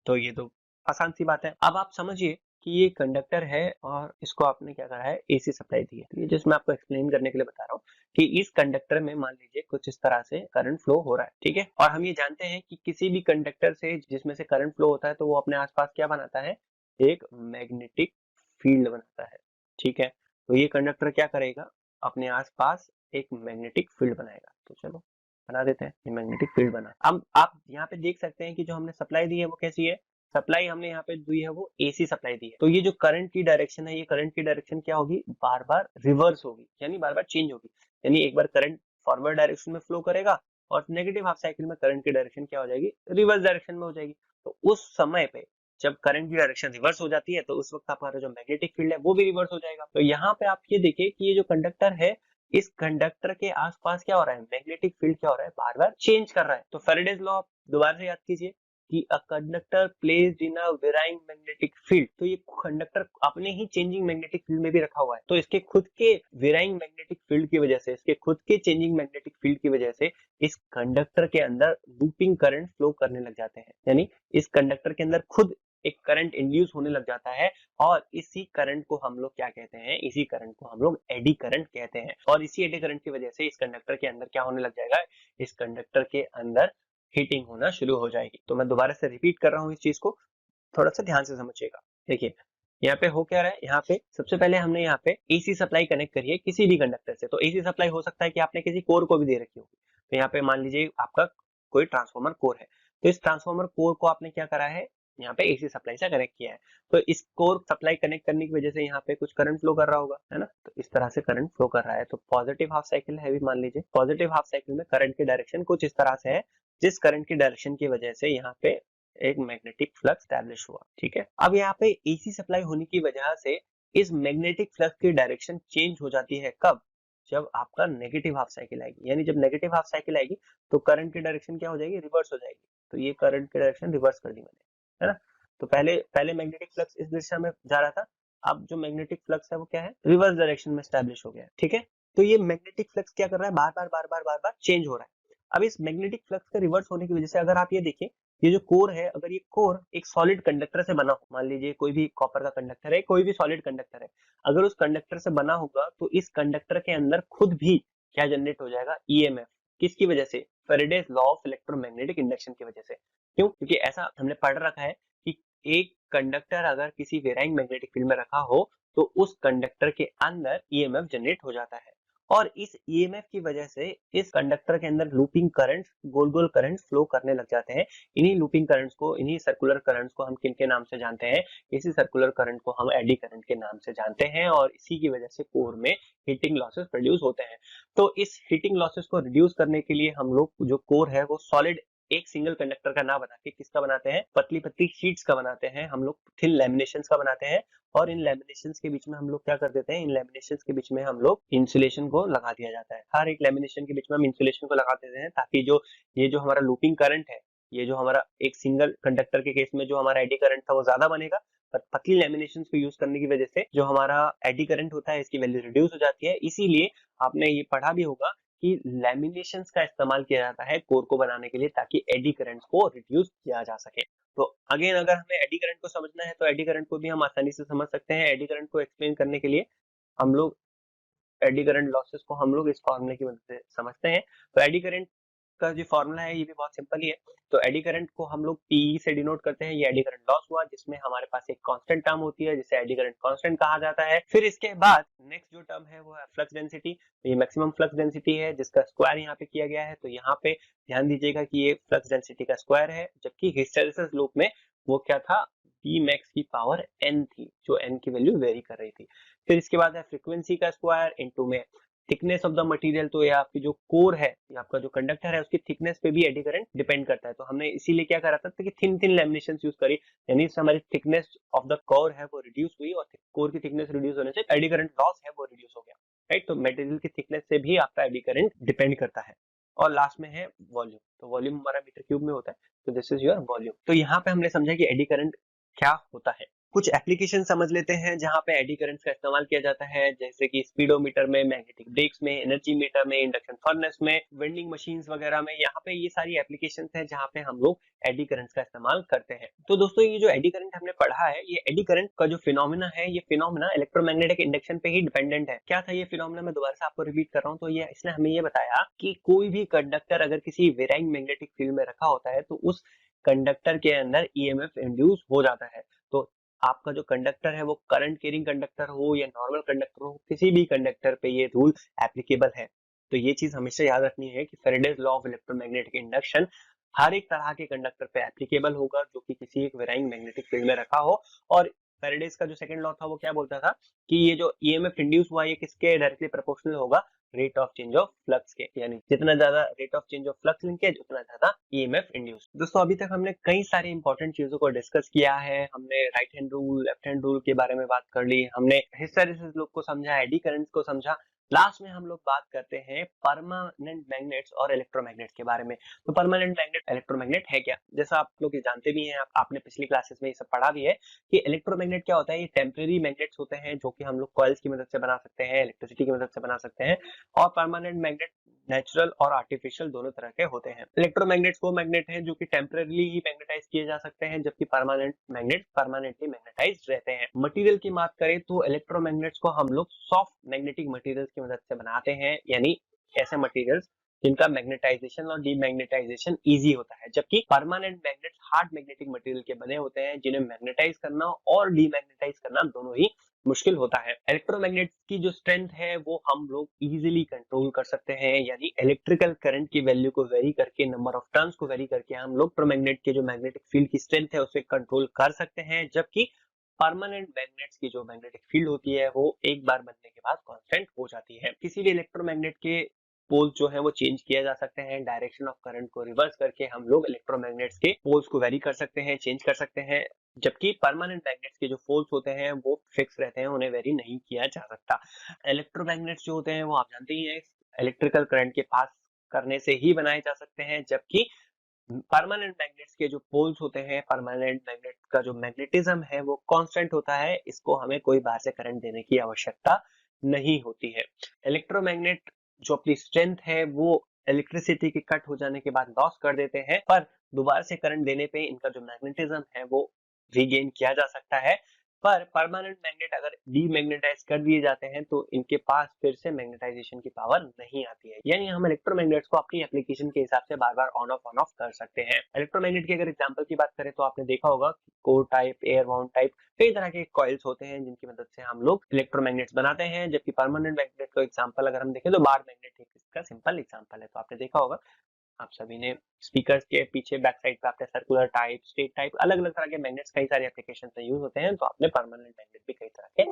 तो ये तो आसान सी बात है। अब आप समझिए कि ये कंडक्टर है और इसको आपने क्या करा है, एसी सप्लाई दी है। तो ये जस्ट मैं आपको एक्सप्लेन करने के लिए बता रहा हूँ कि इस कंडक्टर में मान लीजिए कुछ इस तरह से करंट फ्लो हो रहा है, ठीक है, और हम ये जानते हैं कि किसी भी कंडक्टर से जिसमें से करंट फ्लो होता है तो वो अपने आसपास क्या बनाता है, एक मैग्नेटिक फील्ड बनाता है। ठीक है, तो ये कंडक्टर क्या करेगा, अपने आसपास एक मैग्नेटिक फील्ड बनाएगा। तो चलो बना देते हैं, ये मैग्नेटिक फील्ड बना। अब आप यहाँ पे देख सकते हैं कि जो हमने सप्लाई दी है वो कैसी है। सप्लाई हमने यहाँ पे दी है वो एसी सप्लाई दी है। तो ये जो करंट की डायरेक्शन है, ये करंट की डायरेक्शन क्या होगी, बार बार रिवर्स होगी, यानी बार बार चेंज होगी। यानी एक बार करंट फॉरवर्ड डायरेक्शन में फ्लो करेगा और नेगेटिव हाफ साइकिल में करंट की डायरेक्शन क्या हो जाएगी, रिवर्स डायरेक्शन में हो जाएगी। तो उस समय पे जब करंट की डायरेक्शन रिवर्स हो जाती है तो उस वक्त आपका जो मैग्नेटिक फील्ड है वो भी रिवर्स हो जाएगा। तो यहाँ पे आप ये देखिए कि ये जो कंडक्टर है, इस कंडक्टर के आसपास क्या हो रहा है, मैग्नेटिक फील्ड क्या हो रहा है, बार बार चेंज कर रहा है। तो फैराडेज लॉ आप दोबारा से याद कीजिए कि a conductor placed in a varying magnetic field. तो ये कंडक्टर अपने ही चेंजिंग मैग्नेटिक फील्ड में भी रखा हुआ है, तो इसके खुद के वेराइंग मैग्नेटिक फील्ड की वजह से, इसके खुद के चेंजिंग मैग्नेटिक फील्ड की वजह से इस कंडक्टर के अंदर लूपिंग करंट फ्लो करने लग जाते हैं। यानी इस कंडक्टर के अंदर खुद एक करंट इंड्यूस होने लग जाता है, और इसी करंट को हम लोग क्या कहते हैं, इसी करंट को हम लोग एडी करंट कहते हैं। और इसी एडी करंट की वजह से इस कंडक्टर के अंदर क्या होने लग जाएगा, इस कंडक्टर के अंदर हीटिंग होना शुरू हो जाएगी। तो मैं दोबारा से रिपीट कर रहा हूँ इस चीज को, थोड़ा सा ध्यान से समझिएगा। देखिए यहाँ पे हो क्या रहा है, यहाँ पे सबसे पहले हमने यहाँ पे एसी सप्लाई कनेक्ट करी है किसी भी कंडक्टर से। तो एसी सप्लाई हो सकता है कि आपने किसी कोर को भी दे रखी होगी। तो यहाँ पे मान लीजिए आपका कोई ट्रांसफॉर्मर कोर है, तो इस ट्रांसफॉर्मर कोर को आपने क्या करा है, यहाँ पे एसी सप्लाई से कनेक्ट किया है। तो इस कोर सप्लाई कनेक्ट करने की वजह से यहाँ पे कुछ करंट फ्लो कर रहा होगा, है ना। तो इस तरह से करंट फ्लो कर रहा है। तो पॉजिटिव हाफ साइकिल है, मान लीजिए पॉजिटिव हाफ साइकिल में करंट की डायरेक्शन कुछ इस तरह से है, जिस करंट की डायरेक्शन की वजह से यहाँ पे एक मैग्नेटिक फ्लक्स स्टैब्लिश हुआ। ठीक है, अब यहाँ पे एसी सप्लाई होने की वजह से इस मैग्नेटिक फ्लक्स की डायरेक्शन चेंज हो जाती है। कब? जब आपका नेगेटिव हाफ साइकिल आएगी। यानी जब नेगेटिव हाफ साइकिल आएगी तो करंट की डायरेक्शन क्या हो जाएगी, रिवर्स हो जाएगी। तो ये करंट की डायरेक्शन रिवर्स कर दी मैंने, है ना। तो पहले पहले मैग्नेटिक फ्लक्स इस दिशा में जा रहा था, अब जो मैग्नेटिक फ्लक्स है वो क्या है, रिवर्स डायरेक्शन में स्टैब्लिश हो गया। ठीक है, तो ये मैग्नेटिक फ्लक्स क्या कर रहा है, बार बार बार बार बार बार चेंज हो रहा है। अब इस मैग्नेटिक फ्लक्स के रिवर्स होने की वजह से अगर आप ये देखिए, ये जो कोर है, अगर ये कोर एक सॉलिड कंडक्टर से बना हो, मान लीजिए कोई भी कॉपर का कंडक्टर है, कोई भी सॉलिड कंडक्टर है, अगर उस कंडक्टर से बना होगा तो इस कंडक्टर के अंदर खुद भी क्या जनरेट हो जाएगा, ईएमएफ। किसकी वजह से, Faraday's law of electromagnetic induction की वजह से। क्यों? क्योंकि ऐसा हमने पढ़ रखा है कि एक कंडक्टर अगर किसी वेराइंग मैग्नेटिक फील्ड में रखा हो तो उस कंडक्टर के अंदर ईएमएफ जनरेट हो जाता है, और इस ईएमएफ की वजह से इस कंडक्टर के अंदर लूपिंग करंट्स, गोल गोल करंट्स फ्लो करने लग जाते हैं। इन्हीं लूपिंग करंट्स को, इन्हीं सर्कुलर करंट्स को हम किन के नाम से जानते हैं, इसी सर्कुलर करंट को हम एडी करंट के नाम से जानते हैं, और इसी की वजह से कोर में हीटिंग लॉसेस प्रोड्यूस होते हैं। तो इस हीटिंग लॉसेस को रिड्यूस करने के लिए हम लोग जो कोर है वो सॉलिड एक सिंगल कंडक्टर का ना बना के किसका बनाते हैं, पतली पतली शीट्स का बनाते हैं हम लोग, थिन लैमिनेशंस का बनाते हैं। और इन लैमिनेशंस के बीच में हम लोग क्या कर देते हैं, इन लैमिनेशंस के बीच में हम लोग इंसुलेशन को लगा दिया जाता है। हर एक लैमिनेशन के बीच में हम इंसुलेशन को लगा देते हैं ताकि जो हमारा लूपिंग करंट है, ये जो हमारा एक सिंगल कंडक्टर के केस में जो हमारा एडी करंट था वो ज्यादा बनेगा, पर पतली लैमिनेशंस को यूज करने की वजह से जो हमारा एडी करंट होता है इसकी वैल्यू रिड्यूस हो जाती है। इसीलिए आपने ये पढ़ा भी होगा कि लैमिनेशंस का इस्तेमाल किया जाता है कोर को बनाने के लिए ताकि एडी करंट्स को रिड्यूस किया जा सके। तो अगेन अगर हमें एडी करंट को समझना है तो एडी करंट को भी हम आसानी से समझ सकते हैं। एडी करंट को एक्सप्लेन करने के लिए हम लोग एडी करंट लॉसेस को हम लोग इस फॉर्मूले की मदद से समझते हैं। तो एडी करंट का जो फॉर्मूला है ये भी बहुत सिंपल ही है। तो एडी करंट को हम लोग पी से डिनोट करते हैं। ये एडी करंट लॉस हुआ जिसमें हमारे पास एक कांस्टेंट टर्म होती है जिसे एडी करंट कांस्टेंट कहा जाता है। फिर इसके बाद नेक्स्ट जो टर्म है वो है फ्लक्स डेंसिटी। तो ये मैक्सिमम फ्लक्स डेंसिटी है जिसका स्क्वायर यहाँ पे किया गया है। तो यहाँ पे ध्यान दीजिएगा कि ये फ्लक्स डेंसिटी का स्क्वायर है, जबकि हिस्टैरिसीस लूप में वो क्या था, बी मैक्स की पावर एन थी, जो एन की वैल्यू वेरी कर रही थी। फिर इसके बाद है फ्रीक्वेंसी का स्क्वायर इनटू में थिकनेस ऑफ द मटेरियल। तो ये आपकी जो कोर है, ये आपका जो कंडक्टर है उसकी थिकनेस पे भी एडी करंट डिपेंड करता है। तो हमने इसीलिए क्या करा था कि थिन थिन लैमिनेशंस यूज करी, यानी इससे हमारी थिकनेस ऑफ द कोर है वो रिड्यूस हुई और कोर की थिकनेस रिड्यूस होने से एडी करंट लॉस है वो रिड्यूस हो गया, राइट। तो मटेरियल की थिकनेस से भी आपका एडी करंट डिपेंड करता है। और लास्ट में है वॉल्यूम। तो वॉल्यूम हमारा मीटर क्यूब में होता है, तो दिस इज योर वॉल्यूम। तो यहाँ पे हमने समझा कि एडी करंट क्या होता है। कुछ एप्लीकेशन समझ लेते हैं जहां पे एडी करंट्स का इस्तेमाल किया जाता है, जैसे कि स्पीडोमीटर में, मैग्नेटिक ब्रेक्स में, एनर्जी मीटर में, इंडक्शन फर्नेस में, वेंडिंग मशीन्स वगैरह में। यहाँ पे ये सारी एप्लीकेशंस हैं जहां पे हम लोग एडी करंट्स का इस्तेमाल करते हैं। तो दोस्तों ये जो एडी करंट हमने पढ़ा है, ये एडी करंट का जो फिनोमिना है, ये फिनोमिना इलेक्ट्रोमैग्नेटिक इंडक्शन पे ही डिपेंडेंट है। क्या था ये फिनोमिना, मैं दोबारा से आपको रिपीट कर रहा हूँ। तो ये इसने हमें ये बताया कि कोई भी कंडक्टर अगर किसी वेराइंग मैग्नेटिक फील्ड में रखा होता है तो उस कंडक्टर के अंदर ईएमएफ इंड्यूस हो जाता है। तो आपका जो कंडक्टर है वो करंट कैरिंग कंडक्टर हो या नॉर्मल कंडक्टर हो, किसी भी कंडक्टर पे ये रूल एप्लीकेबल है। तो ये चीज हमेशा याद रखनी है कि Faraday's law of electromagnetic induction हर एक तरह के कंडक्टर पे एप्लीकेबल होगा जो कि किसी एक वेराइंग मैग्नेटिक फील्ड में रखा हो। और फैराडेज का जो सेकंड लॉ था वो क्या बोलता था कि ये जो ईएमएफ इंड्यूस हुआ ये किसके डायरेक्टली प्रोपोर्शनल होगा, rate of change of flux के, यानी जितना ज्यादा rate of change of flux linkage उतना ज्यादा ईएमएफ इंड्यूस। दोस्तों अभी तक हमने कई सारी इंपॉर्टेंट चीजों को डिस्कस किया है। हमने right hand rule, left hand rule के बारे में बात कर ली, हमने हिस्टैरिसीस लूप को समझा, एडी करंट्स को समझा। लास्ट में हम लोग बात करते हैं परमानेंट मैग्नेट्स और इलेक्ट्रोमैग्नेट्स के बारे में। तो परमानेंट मैग्नेट, इलेक्ट्रोमैग्नेट है क्या, जैसा आप लोग जानते भी हैं, आपने पिछली क्लासेस में ये सब पढ़ा भी है कि इलेक्ट्रोमैग्नेट क्या होता है। ये टेम्परेरी मैग्नेट्स होते हैं जो कि हम लोग कॉइल्स की मदद से बना सकते हैं, इलेक्ट्रिसिटी की मदद से बना सकते हैं। और परमानेंट मैग्नेट नेचुरल और आर्टिफिशियल दोनों तरह के होते हैं। इलेक्ट्रोमैग्नेट्स वो मैग्नेट हैं जो कि टेम्परेरीली ही मैग्नेटाइज किए जा सकते हैं, जबकि परमानेंट मैग्नेट परमानेंटली मैग्नेटाइज्ड रहते हैं। मटेरियल की बात करें तो इलेक्ट्रोमैग्नेट्स को हम लोग सॉफ्ट मैग्नेटिक मटेरियल्स की मदद से बनाते हैं, यानी ऐसे मटेरियल्स जिनका मैग्नेटाइजेशन और डीमैग्नेटाइजेशन इजी होता है, जबकि permanent magnets hard magnetic material के बने होते हैं जिन्हें मैग्नेटाइज करना और डीमैग्नेटाइज करना दोनों ही मुश्किल होता है। इलेक्ट्रोमैग्नेट की जो स्ट्रेंथ है वो हम लोग इजीली कंट्रोल कर सकते हैं, यानी इलेक्ट्रिकल करंट की वैल्यू को वेरी करके, नंबर ऑफ टर्न्स को वेरी करके हम लोग इलेक्ट्रोमैग्नेट के जो मैग्नेटिक फील्ड की स्ट्रेंथ है उसे कंट्रोल कर सकते हैं। जबकि परमानेंट मैग्नेट्स की जो मैग्नेटिक फील्ड होती है वो एक बार बनने के बाद कांस्टेंट हो जाती है। किसी भी इलेक्ट्रोमैग्नेट के पोल्स जो है वो चेंज किया जा सकते हैं, डायरेक्शन ऑफ करंट को रिवर्स करके हम लोग इलेक्ट्रोमैग्नेट्स के पोल्स को वेरी कर सकते हैं, चेंज कर सकते हैं। जबकि परमानेंट मैग्नेट्स के जो पोल्स होते हैं वो फिक्स रहते हैं, उन्हें वेरी नहीं किया जा सकता। इलेक्ट्रोमैग्नेट्स जो होते हैं वो आप जानते ही हैं इलेक्ट्रिकल करंट के पास करने से ही बनाए जा सकते हैं, जबकि परमानेंट मैग्नेट्स के जो पोल्स होते हैं, परमानेंट मैग्नेट का जो मैग्नेटिज्म है वो कांस्टेंट होता है, इसको हमें कोई बाहर से करंट देने की आवश्यकता नहीं होती है। इलेक्ट्रोमैग्नेट जो अपनी स्ट्रेंथ है वो इलेक्ट्रिसिटी के कट हो जाने के बाद लॉस कर देते हैं, पर दोबारा से करंट देने पे इनका जो मैग्नेटिज्म है वो रीगेन किया जा सकता है। पर परमानेंट मैग्नेट अगर डीमैग्नेटाइज कर दिए जाते हैं तो इनके पास फिर से मैग्नेटाइजेशन की पावर नहीं आती है, यानी हम इलेक्ट्रोमैग्नेट्स को अपनी एप्लीकेशन के हिसाब से बार बार ऑन ऑफ कर सकते हैं। इलेक्ट्रोमैग्नेट की अगर एग्जांपल की बात करें तो आपने देखा होगा core type, air wound type, कई तरह के कॉइल्स होते हैं जिनकी मदद से हम लोग इलेक्ट्रोमैग्नेट्स बनाते हैं। जबकि परमानेंट मैग्नेट का एग्जांपल अगर हम देखें तो बार मैग्नेट इसका सिंपल एग्जांपल है। तो आपने देखा होगा, आप सभी ने स्पीकर्स के पीछे बैक साइड पे आपने सर्कुलर टाइप, स्ट्रेट टाइप, अलग अलग तरह के मैग्नेट्स कई सारे एप्लीकेशन में यूज होते हैं, तो आपने परमानेंट मैग्नेट भी कई तरह के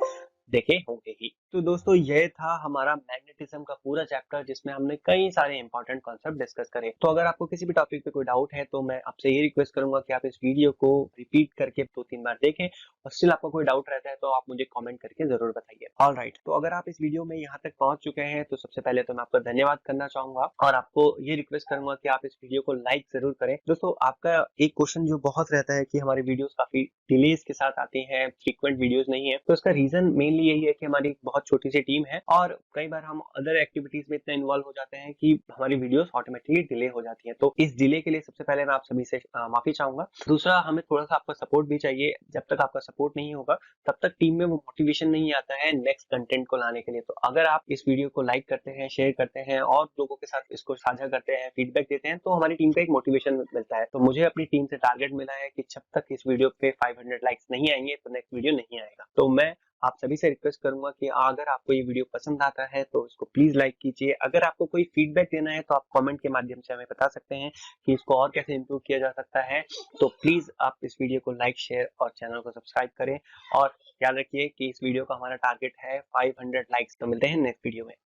देखे होंगे ही। तो दोस्तों ये था हमारा मैग्नेट मैग्नेटिज्म का पूरा चैप्टर, जिसमें हमने कई सारे इंपॉर्टेंट कॉन्सेप्ट डिस्कस करे। तो अगर आपको किसी भी टॉपिक पे कोई डाउट है तो मैं आपसे ये रिक्वेस्ट करूंगा कि आप इस वीडियो को रिपीट करके 2-3 बार देखें, और स्टिल आपको कोई डाउट रहता है तो आप मुझे कमेंट करके जरूर बताइए। ऑलराइट, तो अगर आप इस वीडियो में यहाँ तक पहुंच चुके हैं तो सबसे पहले तो मैं आपका धन्यवाद करना चाहूंगा, और आपको ये रिक्वेस्ट करूंगा कि आप इस वीडियो को लाइक जरूर करें। दोस्तों, आपका एक क्वेश्चन जो बहुत रहता है कि हमारी वीडियोस काफी डिलेज के साथ आती हैं, फ्रीक्वेंट वीडियोस नहीं है, तो इसका रीजन मेनली यही है कि हमारी एक बहुत छोटी सी टीम है, और कई बार हम अदर एक्टिविटीज में इतना इन्वॉल्व हो जाते हैं कि हमारी वीडियोस ऑटोमेटिकली डिले हो जाती हैं। तो इस डिले के लिए सबसे पहले मैं आप सभी से माफी चाहूंगा। दूसरा, हमें थोड़ा सा आपका सपोर्ट भी चाहिए। जब तक आपका सपोर्ट नहीं होगा तब तक टीम में वो मोटिवेशन नहीं आता है नेक्स्ट कंटेंट को लाने के लिए। तो अगर आप इस वीडियो को लाइक करते हैं, शेयर करते हैं और लोगों के साथ इसको साझा करते हैं, फीडबैक देते हैं, तो हमारी टीम को एक मोटिवेशन मिलता है। तो मुझे अपनी टीम से टारगेट मिला है कि जब तक इस वीडियो पे 500 लाइक्स नहीं आएंगे तो नेक्स्ट वीडियो नहीं आएगा। तो मैं आप सभी से रिक्वेस्ट करूंगा कि अगर आपको ये वीडियो पसंद आता है तो इसको प्लीज लाइक कीजिए। अगर आपको कोई फीडबैक देना है तो आप कमेंट के माध्यम से हमें बता सकते हैं कि इसको और कैसे इंप्रूव किया जा सकता है। तो प्लीज आप इस वीडियो को लाइक, शेयर और चैनल को सब्सक्राइब करें, और याद रखिए कि इस वीडियो का हमारा टारगेट है 500 लाइक्स। तो मिलते हैं नेक्स्ट वीडियो में।